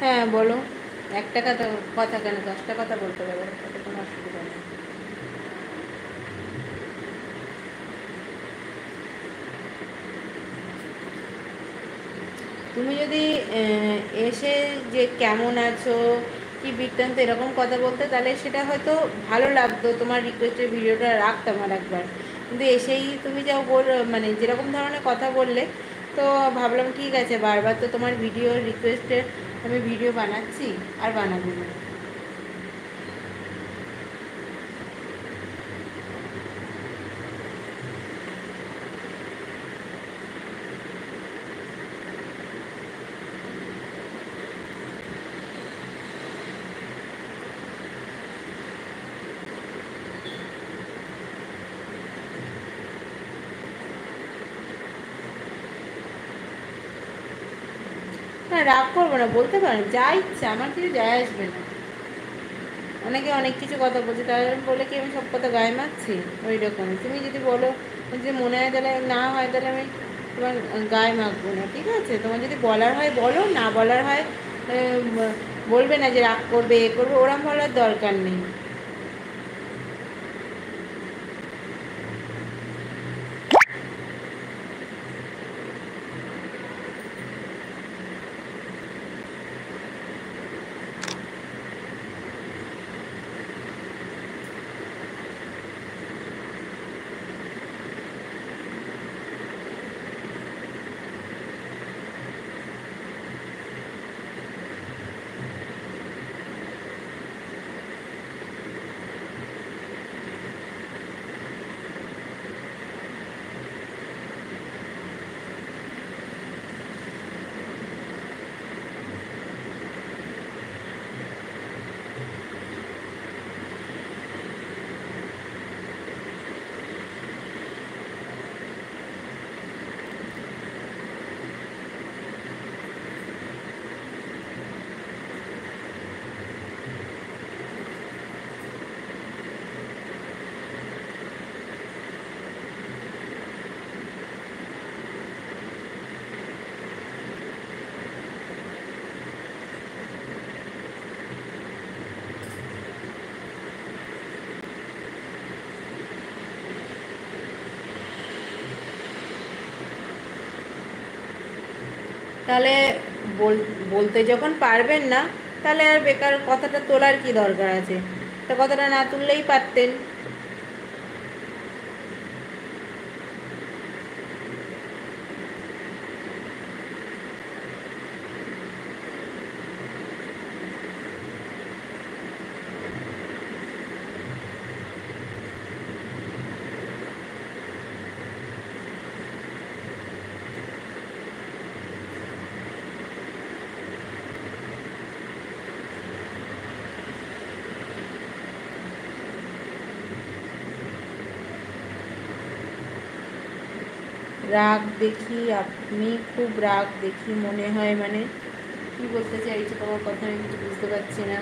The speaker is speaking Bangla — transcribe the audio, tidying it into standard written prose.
হ্যাঁ বলো। একটা কথা কথা কেন, 10টা কথা বলতে পারো, তাতে কোনো অসুবিধা নেই। তুমি যদি এসে যে কেমন আছো কি বৃত্তান্ত এরকম কথা বলতে, তাহলে সেটা হয়তো ভালো লাগতো, তোমার রিকোয়েস্টের ভিডিওটা রাখতাম আর একবার। কিন্তু এসেই তুমি যাও মানে যেরকম ধরনের কথা বললে, তো ভাবলাম ঠিক আছে, বারবার তো তোমার ভিডিও রিকোয়েস্টে আমি ভিডিও বানাচ্ছি, আর বানাবো না। না রাগ করবো না, বলতে পারেন যা ইচ্ছা, আমার কিছু যায় আসবে না। অনেকে অনেক কিছু কথা বলছে, তাহলে বলে কি আমি সব কথা গায়ে মারছি? ওই রকমই তুমি যদি বলো যে মনে হয়, তাহলে না হয় তাহলে আমি তোমার গায়ে মাখবো না, ঠিক আছে? তোমার যদি বলার হয় বলো, না বলার হয় বলবে না যে রাগ করবে এ করবে, ওরম বলার দরকার নেই। তাহলে বলতে যখন পারবেন না, তাহলে আর বেকার কথাটা তোলার কি দরকার আছে? তা কথাটা না তুললেই পারতেন। রাগ দেখি, আপনি খুব রাগ দেখি মনে হয়, মানে কি বলতে চাইছো? তোমার কথা আমি কিছু বুঝতে পারছি না।